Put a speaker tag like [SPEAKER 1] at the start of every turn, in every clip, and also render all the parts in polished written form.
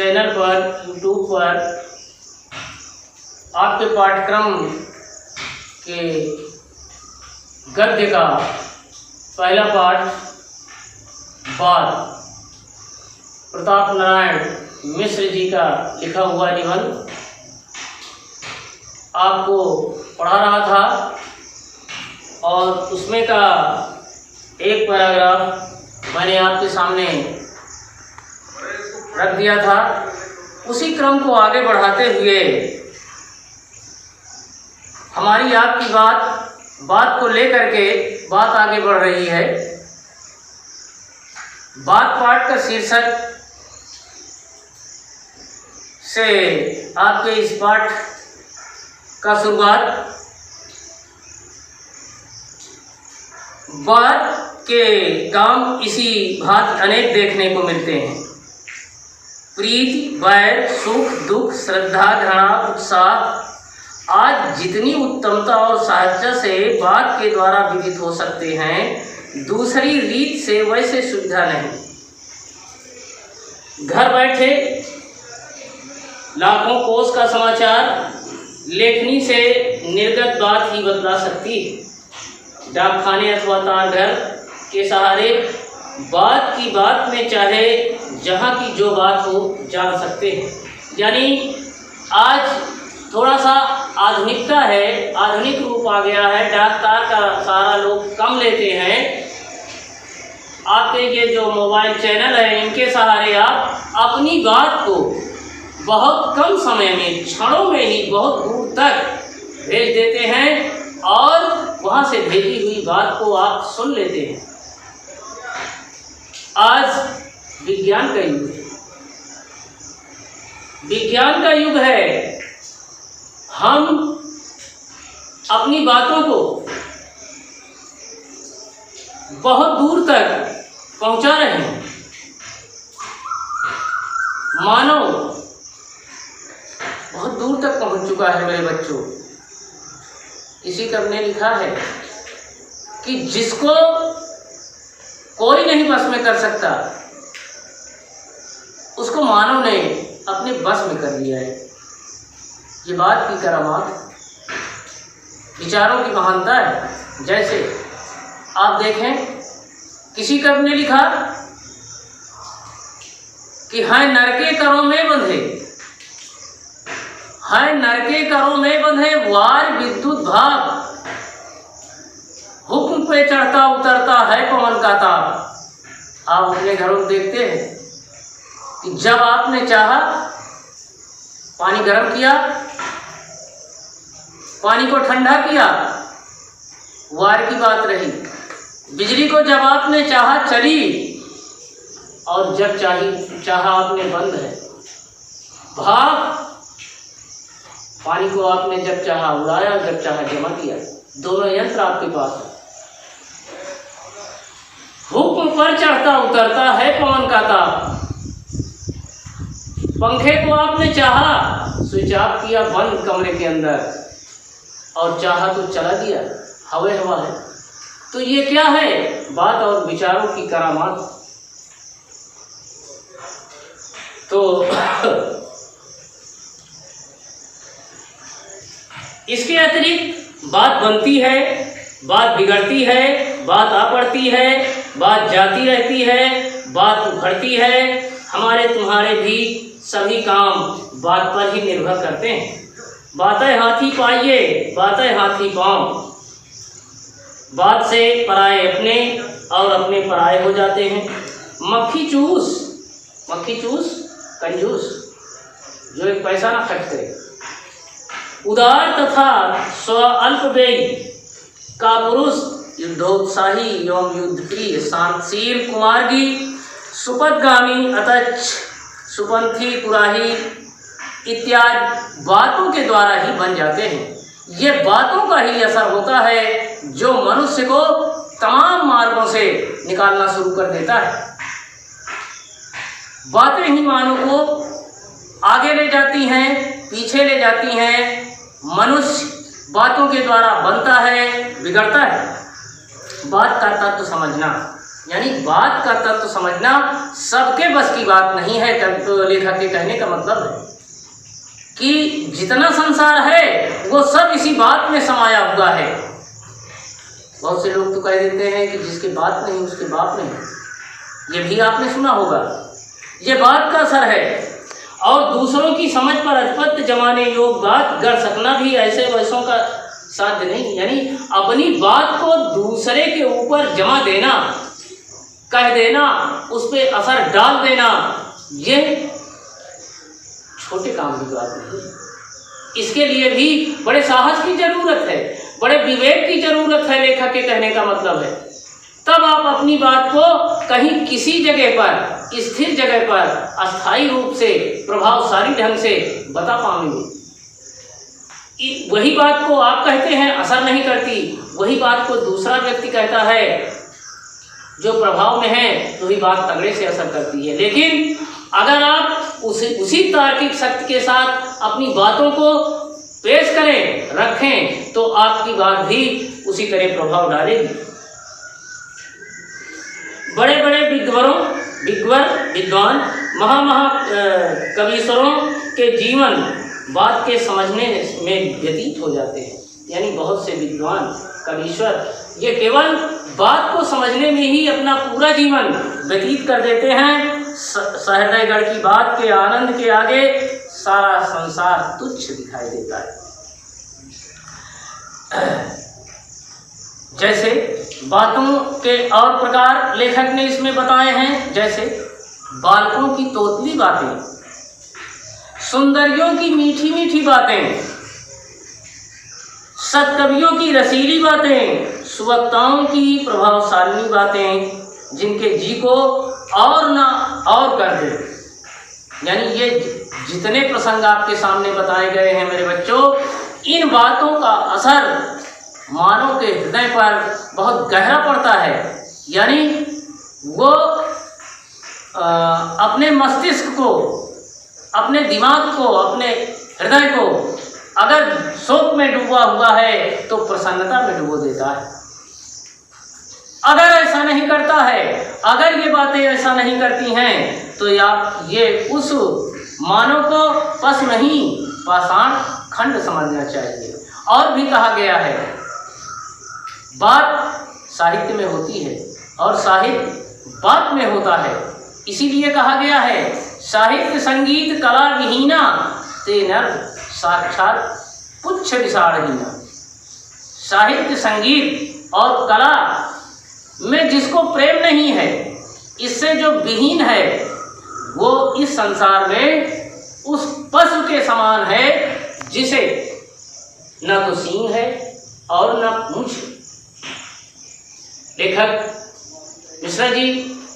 [SPEAKER 1] Channel पर YouTube पर आपके पाठ्यक्रम के गद्य का पहला पाठ बाद प्रताप नारायण मिश्र जी का लिखा हुआ निबंध आपको पढ़ा रहा था और उसमें का एक पैराग्राफ मैंने आपके सामने रख दिया था। उसी क्रम को आगे बढ़ाते हुए हमारी आपकी बात को लेकर के बात आगे बढ़ रही है। बात पाठ का शीर्षक से आपके इस पाठ का शुरुआत बात के काम इसी भांति अनेक देखने को मिलते हैं। प्रीति, वैर, सुख, दुख, श्रद्धा, घृणा, उत्साह आज जितनी उत्तमता और साहचर्य से बात के द्वारा विदित हो सकते हैं, दूसरी रीत से वैसे सुविधा नहीं। घर बैठे लाखों कोस का समाचार लेखनी से निर्गत बात ही बतला सकती है। डाकखाने अथवा तारघर के सहारे बात की बात में चाहे जहाँ की जो बात हो जान सकते हैं। यानी आज थोड़ा सा आधुनिकता है, आधुनिक रूप आ गया है। डाक तार का सहारा लोग कम लेते हैं। आपके ये जो मोबाइल चैनल है, इनके सहारे आप अपनी बात को बहुत कम समय में, क्षणों में ही बहुत दूर तक भेज देते हैं और वहाँ से भेजी हुई बात को आप सुन लेते हैं। आज विज्ञान का युग है, विज्ञान का युग है। हम अपनी बातों को बहुत दूर तक पहुंचा रहे हैं। मानव बहुत दूर तक पहुंच चुका है मेरे बच्चों। इसी कवि ने लिखा है कि जिसको कोई नहीं बस में कर सकता, उसको मानव ने अपने बस में कर लिया है। ये बात की करामात, विचारों की महानता है। जैसे आप देखें, किसी कवि ने लिखा कि हाय नरके करों में बंधे, हाय नरके करों में बंधे वार विद्युत भाग, हुक्म पे चढ़ता उतरता है पवन का ताप। आप अपने घरों में देखते हैं कि जब आपने चाहा पानी गर्म किया, पानी को ठंडा किया, वार की बात रही। बिजली को जब आपने चाहा चली और जब चाहा आपने बंद है। भाप, पानी को आपने जब चाहा उड़ाया, जब चाहा जमा किया। दोनों यंत्र आपके पास है। हुक्म पर चढ़ता उतरता है पवन का ताप। पंखे को आपने चाहा स्विच ऑफ किया बंद कमरे के अंदर और चाहा तो चला दिया, हवा है। तो ये क्या है? बात और विचारों की करामात। तो इसके अतिरिक्त बात बनती है, बात बिगड़ती है, बात आ पड़ती है, बात जाती रहती है, बात उखड़ती है। हमारे तुम्हारे भी सभी काम बात पर ही निर्भर करते हैं। बातें हाथी पाइए, बातें हाथी पाँव। बात से पराये अपने और अपने पराये हो जाते हैं। मक्खी चूस कंजूस, जो एक पैसा ना खर्च करे। उदार तथा स्व अल्पव्ययी का पुरुष युद्धोत्साही एवं युद्ध प्रिय, शांतशील कुमार्गी, सुपथगामी, अतच, सुपंथी, कुराही इत्यादि बातों के द्वारा ही बन जाते हैं। ये बातों का ही असर होता है जो मनुष्य को तमाम मार्गों से निकालना शुरू कर देता है। बातें ही मानव को आगे ले जाती हैं, पीछे ले जाती हैं। मनुष्य बातों के द्वारा बनता है, बिगड़ता है। बात का तत्व समझना। यानी बात का तत्व समझना सबके बस की बात नहीं है। लेखक के कहने का मतलब है कि जितना संसार है वो सब इसी बात में समाया हुआ है। बहुत से लोग तो कह देते हैं कि जिसके बात नहीं उसके बाप नहीं। ये भी आपने सुना होगा। ये बात का असर है और दूसरों की समझ पर अधिपत्य जमाने योग बात कर सकना भी ऐसे वैसों का साध्य नहीं। यानी अपनी बात को दूसरे के ऊपर जमा देना, कह देना, उस पर असर डाल देना, ये छोटे काम की बात नहीं। इसके लिए भी बड़े साहस की जरूरत है, बड़े विवेक की जरूरत है। लेखक के कहने का मतलब है तब आप अपनी बात को कहीं किसी जगह पर, स्थिर जगह पर अस्थायी रूप से, प्रभावशाली ढंग से बता पाएंगे। वही बात को आप कहते हैं असर नहीं करती, वही बात को दूसरा व्यक्ति कहता है जो प्रभाव में है, तो वही बात तगड़े से असर करती है। लेकिन अगर आप उसी तार्किक शक्ति के साथ अपनी बातों को पेश करें, रखें, तो आपकी बात भी उसी तरह प्रभाव डालेगी। बड़े बड़े विद्वान कवीश्वरों के जीवन बात के समझने में व्यतीत हो जाते हैं। यानी बहुत से विद्वान कवीश्वर ये केवल बात को समझने में ही अपना पूरा जीवन व्यतीत कर देते हैं। सहृदयगढ़ की बात के आनंद के आगे सारा संसार तुच्छ दिखाई देता है। जैसे बातों के और प्रकार लेखक ने इसमें बताए हैं, जैसे बालकों की तोतली बातें, सुंदरियों की मीठी मीठी बातें, सत्कवियों की रसीली बातें, सुवक्ताओं की प्रभावशाली बातें, जिनके जी को और ना और कर दे। यानी ये जितने प्रसंग आपके सामने बताए गए हैं मेरे बच्चों, इन बातों का असर मानव के हृदय पर बहुत गहरा पड़ता है। यानी वो अपने मस्तिष्क को, अपने दिमाग को, अपने हृदय को अगर शोक में डूबा हुआ है तो प्रसन्नता में डुबो देता है। अगर ऐसा नहीं करता है, अगर ये बातें ऐसा नहीं करती हैं, तो ये उस मानव को पशु नहीं पाषाण खंड समझना चाहिए। और भी कहा गया है, बात साहित्य में होती है और साहित्य बात में होता है। इसीलिए कहा गया है, साहित्य संगीत कला विहीना ते नर साक्षात पुच्छ विसारहीना। साहित्य संगीत और कला में जिसको प्रेम नहीं है, इससे जो विहीन है, वो इस संसार में उस पशु के समान है जिसे न तो सींग है और न पूंछ। लेखक मिश्रा जी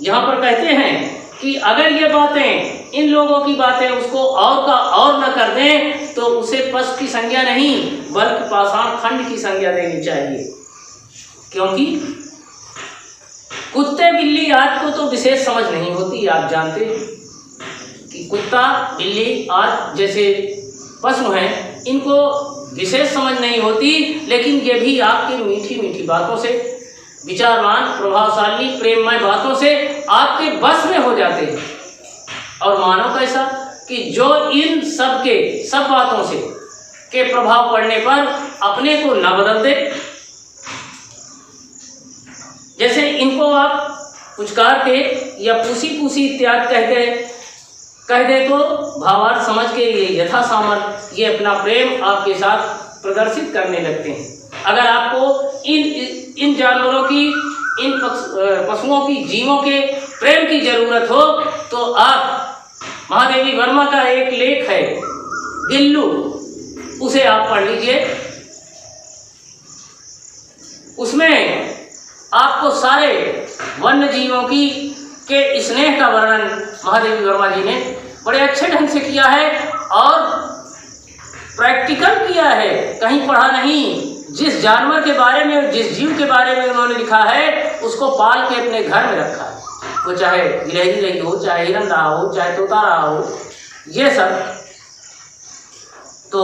[SPEAKER 1] यहाँ पर कहते हैं कि अगर ये बातें, इन लोगों की बातें उसको और का और न कर दें, तो उसे पशु की संज्ञा नहीं बल्कि पाषाण खंड की संज्ञा देनी चाहिए। क्योंकि कुत्ते बिल्ली आदि को तो विशेष समझ नहीं होती। आप जानते हैं कि कुत्ता बिल्ली आदि जैसे पशु हैं, इनको विशेष समझ नहीं होती, लेकिन ये भी आपकी मीठी मीठी बातों से, विचारवान, प्रभावशाली, प्रेममय बातों से आपके बस में हो जाते हैं। और मानो कैसा कि जो इन सब बातों से के प्रभाव पड़ने पर अपने को न बदल दे। जैसे इनको आप पुचकार के या पूसी पूसी इत्यादि कह दे तो भावार्थ समझ के ये यथा सामर्थ्य ये अपना प्रेम आपके साथ प्रदर्शित करने लगते हैं। अगर आपको इन जानवरों की, इन पशुओं की, जीवों के प्रेम की जरूरत हो, तो आप महादेवी वर्मा का एक लेख है गिल्लू, उसे आप पढ़ लीजिए। उसमें आपको सारे वन्य जीवों के स्नेह का वर्णन महादेवी वर्मा जी ने बड़े अच्छे ढंग से किया है और प्रैक्टिकल किया है, कहीं पढ़ा नहीं। जिस जानवर के बारे में, जिस जीव के बारे में उन्होंने लिखा है, उसको पाल के अपने घर में रखा है। वो चाहे गिलहरी रही हो, चाहे हिरन रहा हो, चाहे तोता रहा हो, ये सब। तो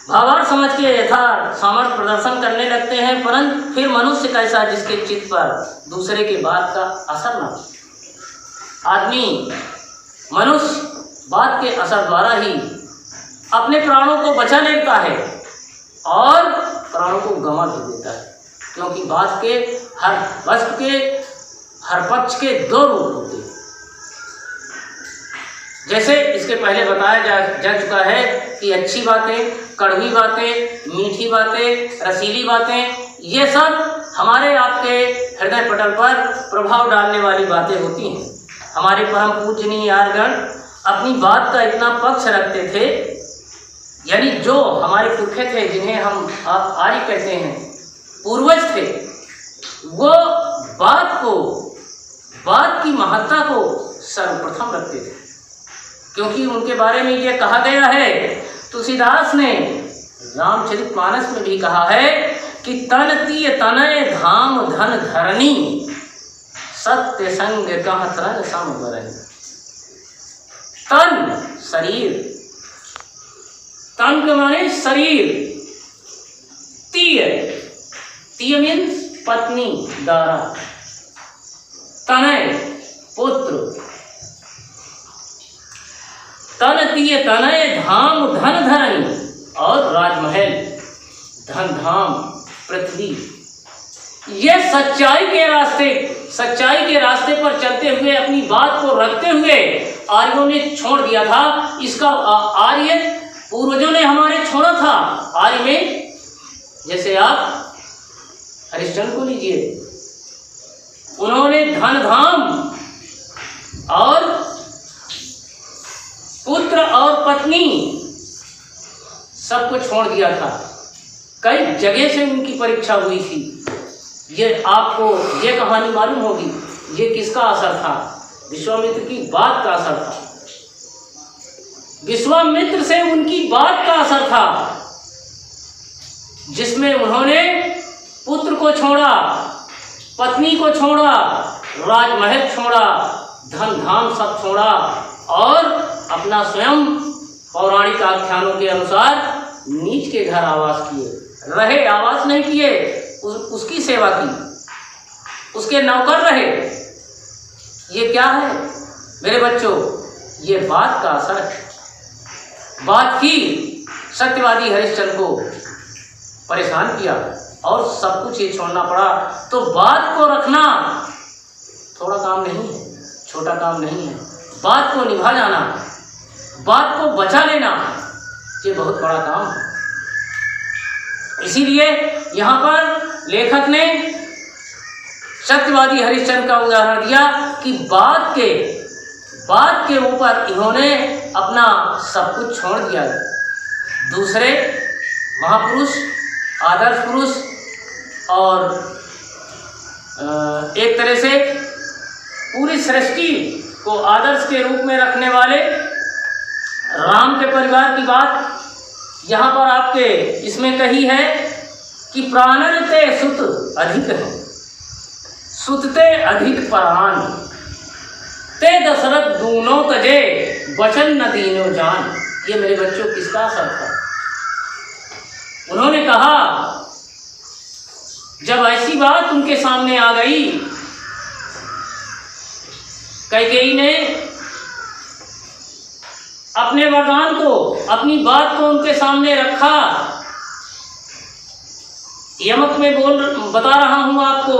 [SPEAKER 1] भावार्थ समझ के यथार्थ सामर्थ्य प्रदर्शन करने लगते हैं, परंतु फिर मनुष्य कैसा जिसके चित्त पर दूसरे के बात का असर न हो। आदमी मनुष्य बात के असर द्वारा ही अपने प्राणों को बचा लेता है और प्राणों को गंवा भी देता है, क्योंकि बात के हर वस्तु के हर पक्ष के दो रूप होते हैं। जैसे इसके पहले बताया जा चुका है कि अच्छी बातें, कड़वी बातें, मीठी बातें, रसीली बातें, ये सब हमारे आपके हृदय पटल पर प्रभाव डालने वाली बातें होती हैं। हमारे परम पूजनीय यारगण अपनी बात का इतना पक्ष रखते थे, यानी जो हमारे पुरखे थे, जिन्हें हम आप आर्य कहते हैं, पूर्वज थे, वो बात की महत्ता को सर्वप्रथम रखते थे, क्योंकि उनके बारे में ये कहा गया है, तुलसीदास ने रामचरितमानस में भी कहा है कि तन तिय तनय धाम धन धरणी, सत्य संग कह तन सम बरनी। तन शरीर, तन के माने शरीर, तीय मीन्स पत्नी दारा, तनय पुत्र, तन तिय तनय धाम धन धरणी, और राजमहल, धन धाम, पृथ्वी। ये सच्चाई के रास्ते पर चलते हुए अपनी बात को रखते हुए आर्यों ने छोड़ दिया था। इसका आर्य पूर्वजों ने हमारे छोड़ा था। आर्य में जैसे आप हरिश्चंद्र को लीजिए, उन्होंने धन धाम और पुत्र और पत्नी सबको छोड़ दिया था। कई जगह से उनकी परीक्षा हुई थी। ये आपको ये कहानी मालूम होगी, ये किसका असर था? विश्वामित्र की बात का असर था। विश्वामित्र से उनकी बात का असर था, जिसमें उन्होंने पुत्र को छोड़ा, पत्नी को छोड़ा, राजमहल छोड़ा, धन धाम सब छोड़ा और अपना स्वयं पौराणिक आख्यानों के अनुसार नीच के घर आवास किए रहे। आवास नहीं किए, उसकी सेवा की, उसके नौकर रहे। ये क्या है मेरे बच्चों? ये बात का असर है। बात की सत्यवादी हरिश्चंद्र को परेशान किया और सब कुछ ये छोड़ना पड़ा। तो बात को रखना थोड़ा काम नहीं है, छोटा काम नहीं है। बात को निभा जाना, बात को बचा लेना, ये बहुत बड़ा काम है। इसीलिए यहाँ पर लेखक ने सत्यवादी हरिश्चंद्र का उदाहरण दिया कि बात के ऊपर इन्होंने अपना सब कुछ छोड़ दिया। दूसरे महापुरुष, आदर्श पुरुष और एक तरह से पूरी सृष्टि को आदर्श के रूप में रखने वाले राम के परिवार की बात यहाँ पर आपके इसमें कही है कि प्राणन ते सुत अधिक है, सुतते अधिक प्राण, ते दशरथ दूनो तजे बचन न दीनो जान। ये मेरे बच्चों किसका असर था? उन्होंने कहा, जब ऐसी बात उनके सामने आ गई, कैकेयी ने अपने वरदान को, अपनी बात को उनके सामने रखा। यमक में बता रहा हूं आपको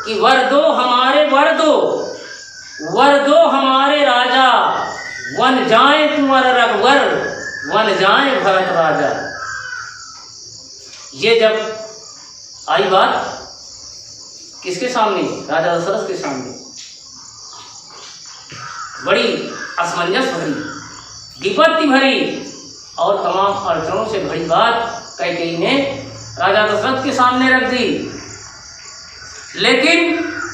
[SPEAKER 1] कि वर दो हमारे, वर दो हमारे राजा, वन जाए तुम्हारा रघुवर, वन जाए भरत राजा। ये जब आई बात किसके सामने? राजा दशरथ के सामने। बड़ी असमंजस भरी, विपत्ति भरी और तमाम अड़चनों से भरी बात कैकेयी ने राजा दशरथ के सामने रख दी। लेकिन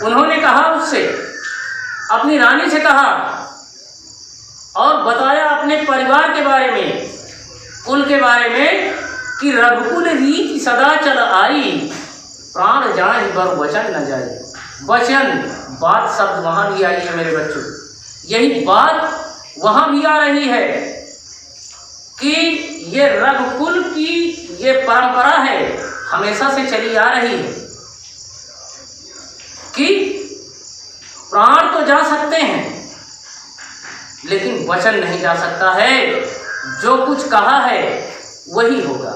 [SPEAKER 1] उन्होंने कहा, उससे अपनी रानी से कहा और बताया अपने परिवार के बारे में, कुल के बारे में कि रघुकुल रीति सदा चल आई, प्राण जाए बर वचन न जाए। वचन, बात शब्द वहां भी आई है मेरे बच्चों। यही बात वहां भी आ रही है कि ये रघुकुल की ये परंपरा है, हमेशा से चली आ रही है कि प्राण तो जा सकते हैं लेकिन वचन नहीं जा सकता है। जो कुछ कहा है वही होगा।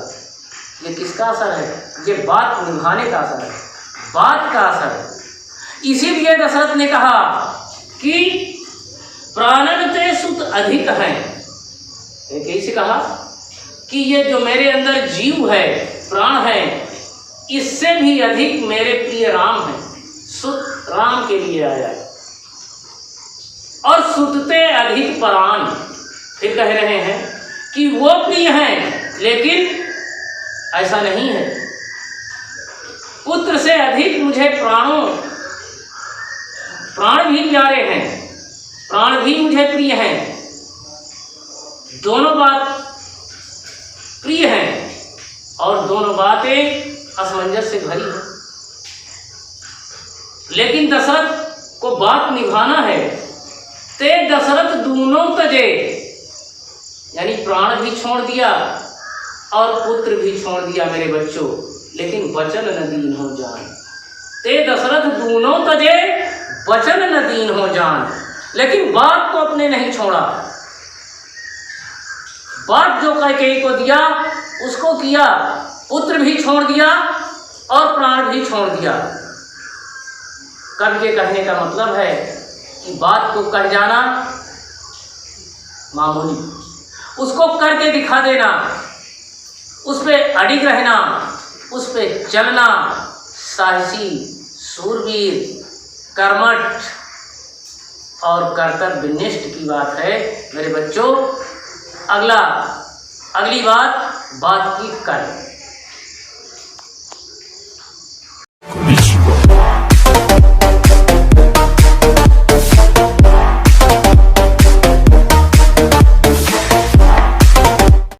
[SPEAKER 1] ये किसका असर है? ये बात निभाने का असर है, बात का असर है। इसीलिए दशरथ ने कहा कि प्राणन ते सुत अधिक हैं। कैसे कहा कि ये जो मेरे अंदर जीव है, प्राण है, इससे भी अधिक मेरे प्रिय राम हैं। सुत राम के लिए आया है। और सुतते अधिक प्राण, फिर कह रहे हैं कि वो प्रिय हैं, लेकिन ऐसा नहीं है। पुत्र से अधिक मुझे प्राण भी प्यारे हैं, प्राण भी मुझे प्रिय हैं। दोनों बात प्रिय हैं और दोनों बातें असमंजस से भरी हैं। लेकिन दशरथ को बात निभाना है। ते दशरथ दूनों तजे, यानी प्राण भी छोड़ दिया और पुत्र भी छोड़ दिया मेरे बच्चों, लेकिन वचन न दीन हो जान। ते दशरथ दूनों तजे वचन न दीन हो जान, लेकिन बात को अपने नहीं छोड़ा। बात जो कैकेयी को दिया उसको किया, पुत्र भी छोड़ दिया और प्राण भी छोड़ दिया। कवि के कहने का मतलब है कि बात को कह जाना मामूली, उसको करके दिखा देना, उस पे अडिग रहना, उस पे चलना साहसी, सूरवीर, कर्मठ और कर्तव्यनिष्ठ की बात है मेरे बच्चों। अगली बात की कर्म।